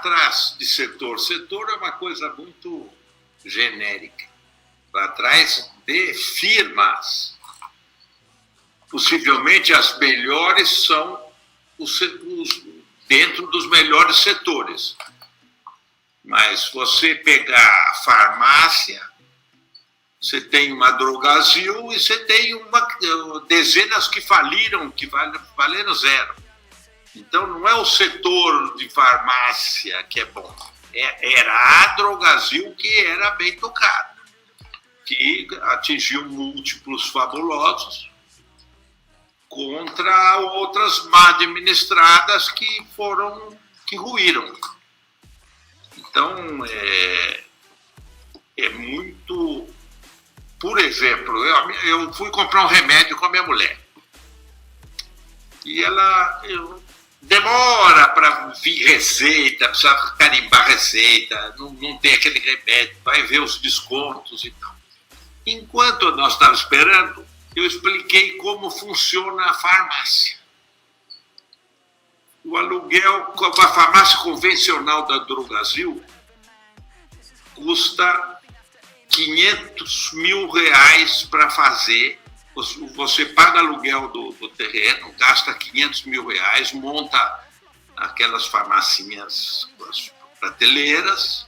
atrás de setor. Setor é uma coisa muito genérica. Vai atrás de firmas. Possivelmente as melhores são dentro dos melhores setores. Mas você pegar a farmácia, você tem uma Drogasil e você tem dezenas que faliram, que valeram zero. Então, não é o setor de farmácia que é bom. Era a Drogasil que era bem tocada, que atingiu múltiplos fabulosos contra outras mal administradas que ruíram. Então, é muito... Por exemplo, eu fui comprar um remédio com a minha mulher. E ela demora para vir receita, precisa carimbar receita, não tem aquele remédio, vai ver os descontos e tal. Enquanto nós estávamos esperando, eu expliquei como funciona a farmácia. O aluguel, a farmácia convencional da Drogasil custa R$500 mil para fazer. Você paga aluguel do terreno, gasta R$500 mil, monta aquelas farmacinhas com as prateleiras,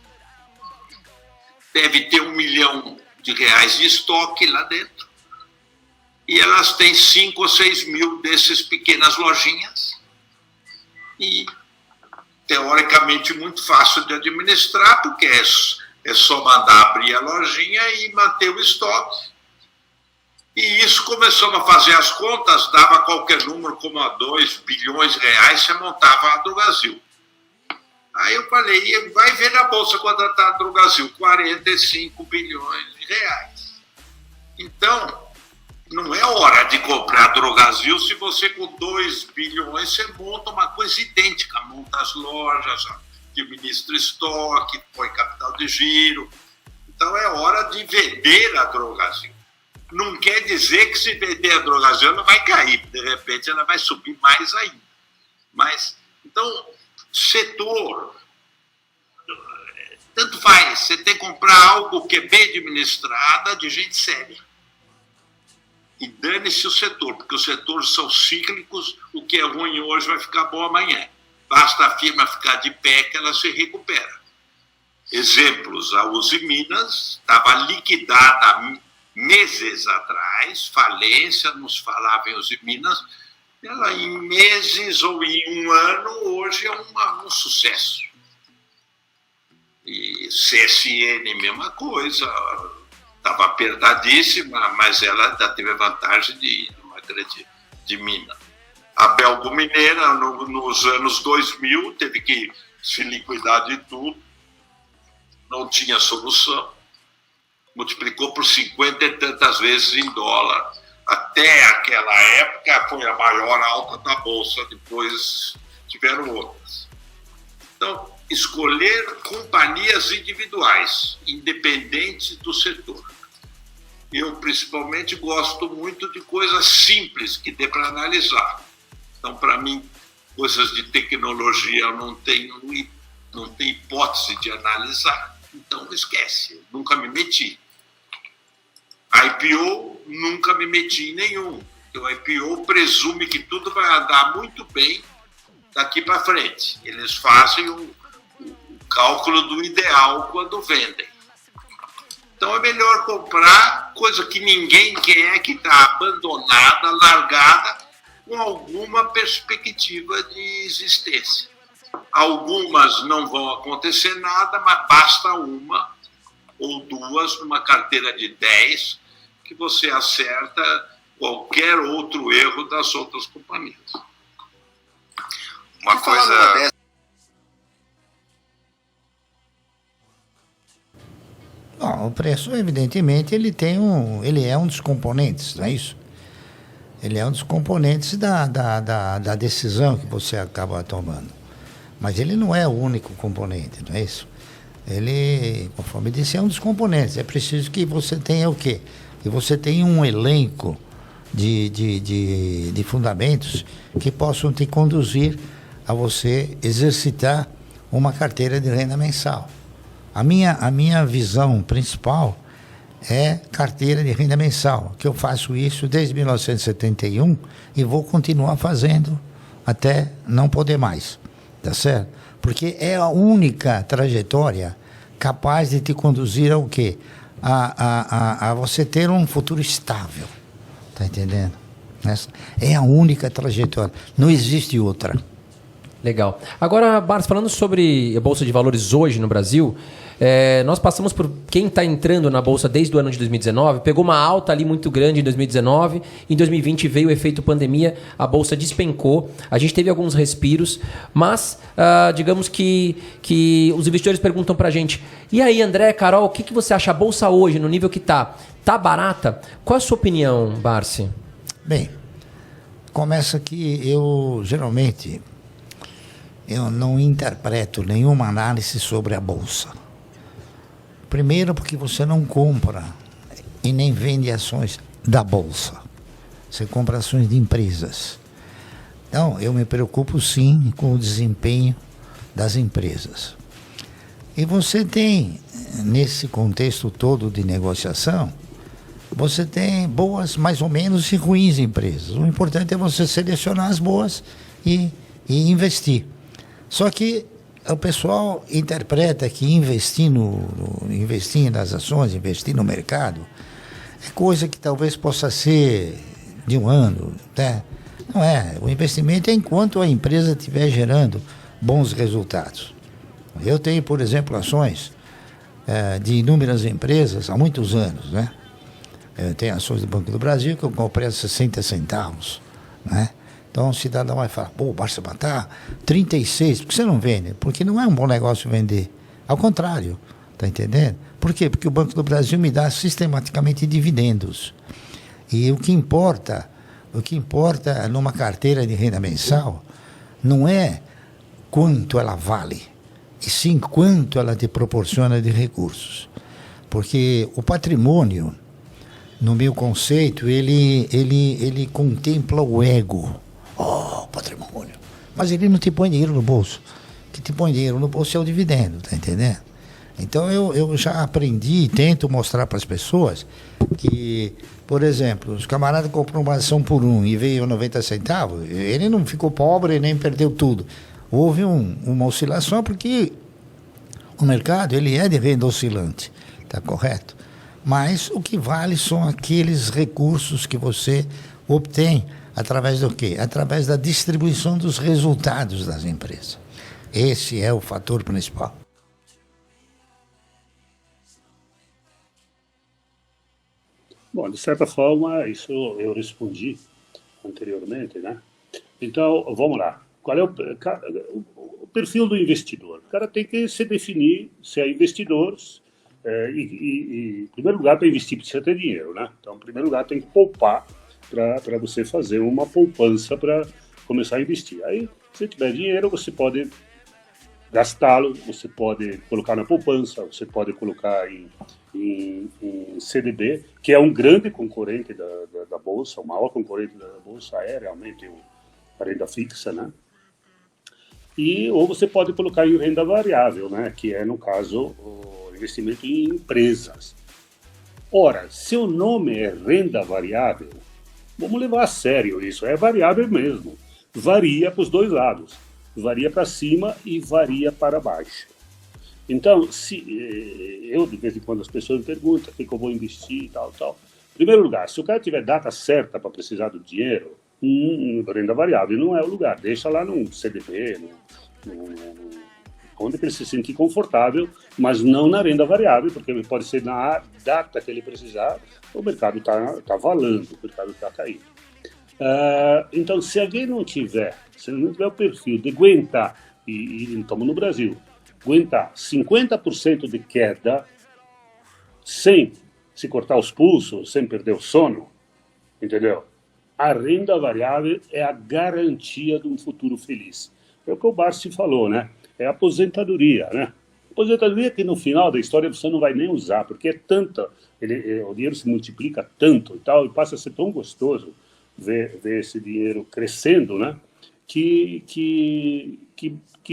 deve ter R$1 milhão de estoque lá dentro, e elas têm 5 ou 6 mil dessas pequenas lojinhas, e teoricamente muito fácil de administrar, porque é só mandar abrir a lojinha e manter o estoque. E isso começamos a fazer as contas, dava qualquer número, como a R$2 bilhões, você montava a Drogasil. Aí eu falei, vai ver na bolsa quando está a Drogasil, R$45 bilhões. Então, não é hora de comprar a Drogasil se você com R$2 bilhões, você monta uma coisa idêntica, monta as lojas, administra estoque, põe capital de giro. Então é hora de vender a Drogasil. Não quer dizer que se vender a Drogasil ela vai cair, de repente ela vai subir mais ainda. Mas, então, setor, tanto faz, você tem que comprar algo que é bem administrado, de gente séria. E dane-se o setor, porque os setores são cíclicos, o que é ruim hoje vai ficar bom amanhã. Basta a firma ficar de pé que ela se recupera. Exemplos, a Uzi Minas estava liquidada meses atrás, falência, nos falava em Uzi Minas, ela em meses ou em um ano, hoje é um sucesso. E CSN, mesma coisa, estava apertadíssima, mas ela ainda teve a vantagem de uma grande de mina. A Belgo Mineira, nos anos 2000, teve que se liquidar de tudo, não tinha solução, multiplicou por 50 e tantas vezes em dólar. Até aquela época foi a maior alta da Bolsa, depois tiveram outras. Então, escolher companhias individuais, independentes do setor. Eu, principalmente, gosto muito de coisas simples que dê para analisar. Então, para mim, coisas de tecnologia eu não tenho hipótese de analisar. Então, esquece, eu nunca me meti. IPO, nunca me meti em nenhum. O IPO presume que tudo vai andar muito bem daqui para frente. Eles fazem o cálculo do ideal quando vendem. Então é melhor comprar coisa que ninguém quer, que está abandonada, largada, com alguma perspectiva de existência. Algumas não vão acontecer nada, mas basta uma ou duas numa carteira de 10 que você acerta qualquer outro erro das outras companhias. Uma coisa... Bom, o preço, evidentemente, ele é um dos componentes, não é isso? Ele é um dos componentes da decisão que você acaba tomando. Mas ele não é o único componente, não é isso? Ele, conforme disse, é um dos componentes. É preciso que você tenha o quê? Que você tenha um elenco de fundamentos que possam te conduzir a você exercitar uma carteira de renda mensal. A minha visão principal é carteira de renda mensal, que eu faço isso desde 1971 e vou continuar fazendo até não poder mais, tá certo? Porque é a única trajetória capaz de te conduzir ao quê? A você ter um futuro estável, tá entendendo? Essa é a única trajetória, não existe outra. Legal. Agora, Barsi, falando sobre a Bolsa de Valores hoje no Brasil, nós passamos por quem está entrando na Bolsa desde o ano de 2019, pegou uma alta ali muito grande em 2019, em 2020 veio o efeito pandemia, a Bolsa despencou, a gente teve alguns respiros, mas digamos que os investidores perguntam para a gente, e aí André, Carol, o que você acha a Bolsa hoje, no nível que está? Está barata? Qual a sua opinião, Barsi? Bem, começa que eu geralmente não interpreto nenhuma análise sobre a Bolsa. Primeiro porque você não compra e nem vende ações da Bolsa. Você compra ações de empresas. Então, eu me preocupo sim com o desempenho das empresas. E você tem, nesse contexto todo de negociação, você tem boas, mais ou menos, e ruins empresas. O importante é você selecionar as boas e investir. Só que o pessoal interpreta que investir nas ações, investir no mercado, é coisa que talvez possa ser de um ano, né? Não é. O investimento é enquanto a empresa estiver gerando bons resultados. Eu tenho, por exemplo, ações de inúmeras empresas há muitos anos, né? Eu tenho ações do Banco do Brasil que eu comprei a 60 centavos, né? Então o cidadão vai falar, pô, basta matar 36, por que você não vende? Porque não é um bom negócio vender. Ao contrário, tá entendendo? Por quê? Porque o Banco do Brasil me dá sistematicamente dividendos. E o que importa numa carteira de renda mensal não é quanto ela vale, e sim quanto ela te proporciona de recursos. Porque o patrimônio, no meu conceito, ele contempla o ego. Patrimônio. Mas ele não te põe dinheiro no bolso. O que te põe dinheiro no bolso é o dividendo, tá entendendo? Então eu já aprendi e tento mostrar para as pessoas que, por exemplo, os camaradas compram uma ação por 1 e veio 90 centavos, ele não ficou pobre nem perdeu tudo. Houve uma oscilação porque o mercado ele é de renda oscilante, tá correto? Mas o que vale são aqueles recursos que você obtém através do quê? Através da distribuição dos resultados das empresas. Esse é o fator principal. Bom, de certa forma, isso eu respondi anteriormente, né? Então, vamos lá. Qual é o perfil do investidor? O cara tem que se definir se é investidor em primeiro lugar, para investir precisa ter dinheiro, né? Então, em primeiro lugar, tem que poupar para você fazer uma poupança para começar a investir. Aí, se tiver dinheiro, você pode gastá-lo, você pode colocar na poupança, você pode colocar em CDB, que é um grande concorrente da Bolsa, o maior concorrente da Bolsa é realmente a renda fixa, né? Ou você pode colocar em renda variável, né? Que é, no caso, o investimento em empresas. Ora, se o nome é renda variável, vamos levar a sério isso, é variável mesmo. Varia para os dois lados. Varia para cima e varia para baixo. Então, eu, de vez em quando, as pessoas me perguntam o que eu vou investir e tal. Em primeiro lugar, se o cara tiver data certa para precisar do dinheiro, renda variável não é o lugar. Deixa lá num CDB, onde ele se sentir confortável, mas não na renda variável, porque pode ser na data que ele precisar, o mercado está valendo, o mercado está caindo. Então, se alguém não tiver o perfil de aguentar, e estamos no Brasil, aguentar 50% de queda sem se cortar os pulsos, sem perder o sono, entendeu? A renda variável é a garantia de um futuro feliz. É o que o Barsi falou, né? É a aposentadoria, né? Aposentadoria que no final da história você não vai nem usar, porque é tanta, o dinheiro se multiplica tanto e tal, e passa a ser tão gostoso ver esse dinheiro crescendo, né? que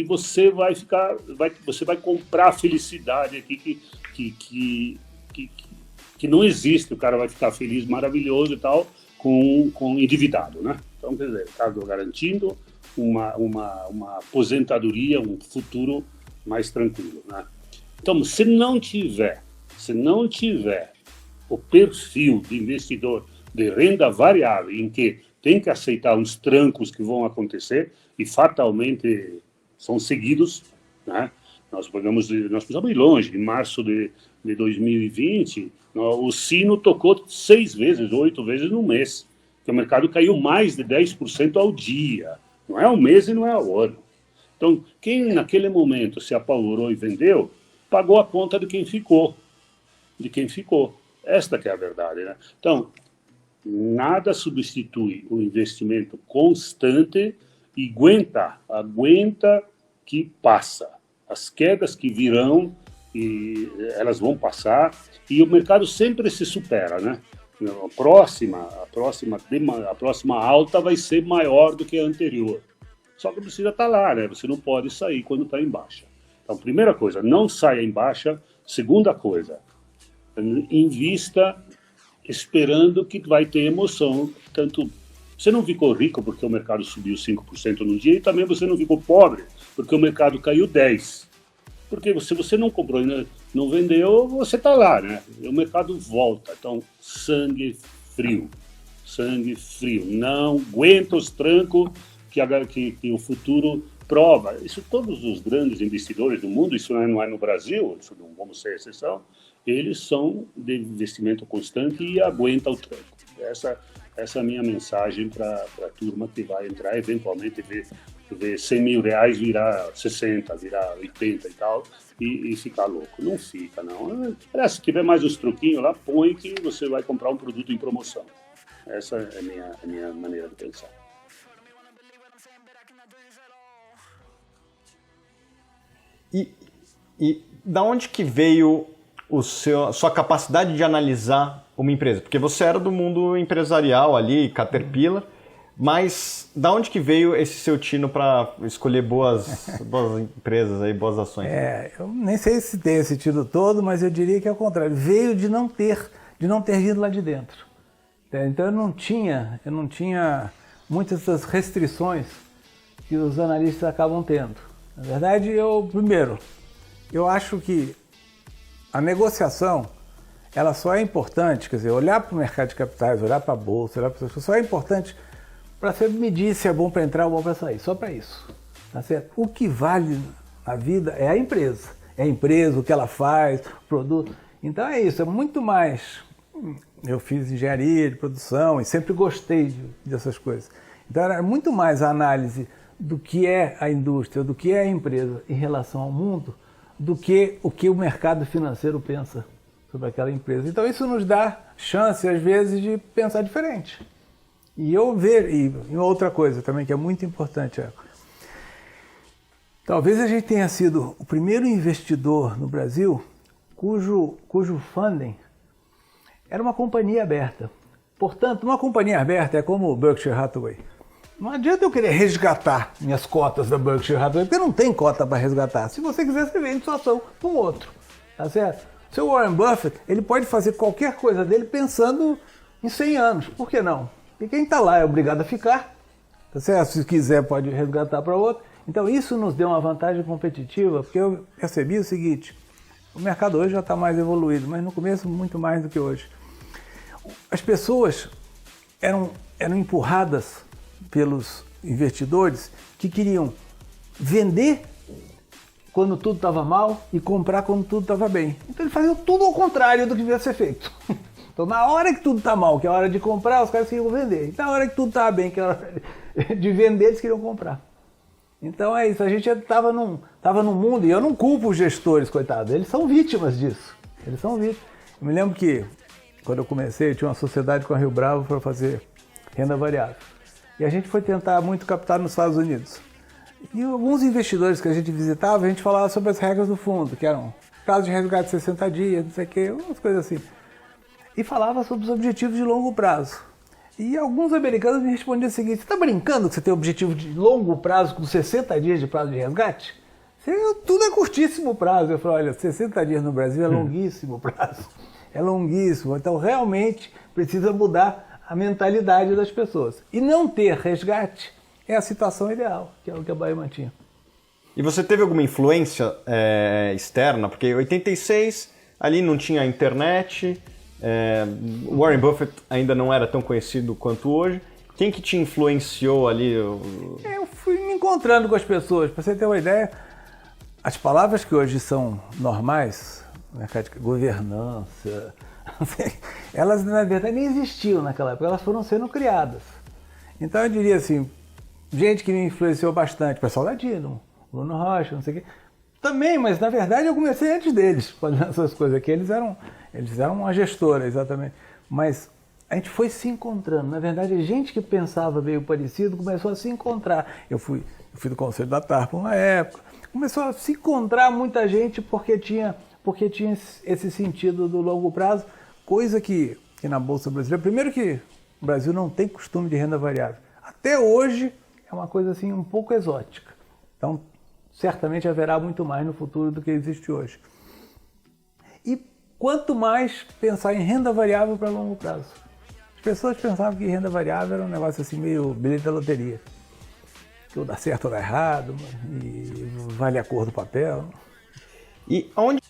você vai ficar, você vai comprar a felicidade aqui que não existe. O cara vai ficar feliz, maravilhoso e tal, com endividado, né? Então, quer dizer, está garantindo uma aposentadoria, um futuro mais tranquilo, né? Então, se não tiver o perfil de investidor de renda variável, em que tem que aceitar uns trancos que vão acontecer e fatalmente são seguidos, né? Nós precisamos ir longe. Em março de 2020, o sino tocou 6 vezes, 8 vezes no mês, que o mercado caiu mais de 10% ao dia. Não é ao mês e não é ao ano. Então, quem naquele momento se apavorou e vendeu, pagou a conta de quem ficou. Esta que é a verdade, né? Então, nada substitui o investimento constante e aguenta que passa. As quedas que virão, e elas vão passar, e o mercado sempre se supera, né? A próxima alta vai ser maior do que a anterior. Só que precisa estar lá, né? Você não pode sair quando está em baixa. Então, primeira coisa, não saia em baixa. Segunda coisa, invista esperando que vai ter emoção. Tanto você não ficou rico porque o mercado subiu 5% no dia, e também você não ficou pobre porque o mercado caiu 10%. Porque se você não comprou e não vendeu, você está lá, né? E o mercado volta. Então, sangue frio. Não aguenta os trancos que o futuro prova. Isso todos os grandes investidores do mundo, isso não é no Brasil, isso não vamos ser exceção, eles são de investimento constante e aguentam o tranco. Essa é a minha mensagem para a turma que vai entrar, eventualmente ver 100 mil reais virar 60, virar 80 e tal, e ficar louco. Não fica, não. Se tiver mais uns truquinhos lá, põe que você vai comprar um produto em promoção. Essa é a minha maneira de pensar. E da onde que veio a sua capacidade de analisar uma empresa? Porque você era do mundo empresarial ali, Caterpillar, mas da onde que veio esse seu tino para escolher boas empresas, aí, boas ações? Eu nem sei se tem esse tino todo, mas eu diria que é o contrário. Veio de não ter vindo lá de dentro. Então eu não tinha muitas das restrições que os analistas acabam tendo. Na verdade, eu acho que a negociação, ela só é importante, quer dizer, olhar para o mercado de capitais, olhar para a bolsa, olhar para só é importante para você medir se é bom para entrar ou bom para sair, só para isso. Tá certo? O que vale na vida é a empresa. É a empresa, o que ela faz, o produto. Então é isso, é muito mais. Eu fiz engenharia de produção e sempre gostei dessas coisas. Então era muito mais a análise do que é a indústria, do que é a empresa em relação ao mundo, do que o mercado financeiro pensa sobre aquela empresa. Então isso nos dá chance, às vezes, de pensar diferente. E outra coisa também que é muito importante, talvez a gente tenha sido o primeiro investidor no Brasil cujo funding era uma companhia aberta. Portanto, uma companhia aberta é como o Berkshire Hathaway. Não adianta eu querer resgatar minhas cotas da Berkshire Hathaway, porque não tem cota para resgatar. Se você quiser, você vende sua ação para um outro. Tá certo? Seu Warren Buffett, ele pode fazer qualquer coisa dele pensando em 100 anos. Por que não? Porque quem está lá é obrigado a ficar. Tá certo? Se quiser, pode resgatar para outro. Então, isso nos deu uma vantagem competitiva, porque eu percebi o seguinte: o mercado hoje já está mais evoluído, mas no começo muito mais do que hoje. As pessoas eram empurradas pelos investidores que queriam vender quando tudo estava mal e comprar quando tudo estava bem. Então eles faziam tudo ao contrário do que devia ser feito. Então na hora que tudo está mal, que é a hora de comprar, os caras queriam vender. E na hora que tudo estava bem, que é a hora de vender, eles queriam comprar. Então é isso, a gente estava num mundo, e eu não culpo os gestores, coitados, eles são vítimas disso. Eles são vítimas. Eu me lembro que quando eu comecei, eu tinha uma sociedade com a Rio Bravo para fazer renda variável. E a gente foi tentar muito captar nos Estados Unidos. E alguns investidores que a gente visitava, a gente falava sobre as regras do fundo, que eram prazo de resgate de 60 dias, não sei o quê, umas coisas assim. E falava sobre os objetivos de longo prazo. E alguns americanos me respondiam o seguinte: você está brincando que você tem objetivo de longo prazo com 60 dias de prazo de resgate? Tudo é curtíssimo prazo. Eu falei, olha, 60 dias no Brasil é longuíssimo prazo. É longuíssimo. Então, realmente, precisa mudar a mentalidade das pessoas. E não ter resgate é a situação ideal, que é o que a Bahia mantinha. E você teve alguma influência externa? Porque em 86, ali não tinha internet, Warren Buffett ainda não era tão conhecido quanto hoje. Quem que te influenciou ali? Eu fui me encontrando com as pessoas. Para você ter uma ideia, as palavras que hoje são normais, governança, elas na verdade nem existiam naquela época, elas foram sendo criadas. Então eu diria assim, gente que me influenciou bastante, o pessoal da Dino, Bruno Rocha, não sei o quê. Também, mas na verdade eu comecei antes deles, fazendo essas coisas aqui. Eles eram uma gestora, exatamente. Mas a gente foi se encontrando. Na verdade, gente que pensava meio parecido começou a se encontrar. Eu fui do Conselho da TARPA uma época. Começou a se encontrar muita gente porque tinha esse sentido do longo prazo, coisa que na Bolsa Brasileira, primeiro que o Brasil não tem costume de renda variável. Até hoje é uma coisa assim um pouco exótica. Então, certamente haverá muito mais no futuro do que existe hoje. E quanto mais pensar em renda variável para longo prazo. As pessoas pensavam que renda variável era um negócio assim meio bilhete da loteria. Que ou dá certo ou dá errado, e vale a cor do papel. E onde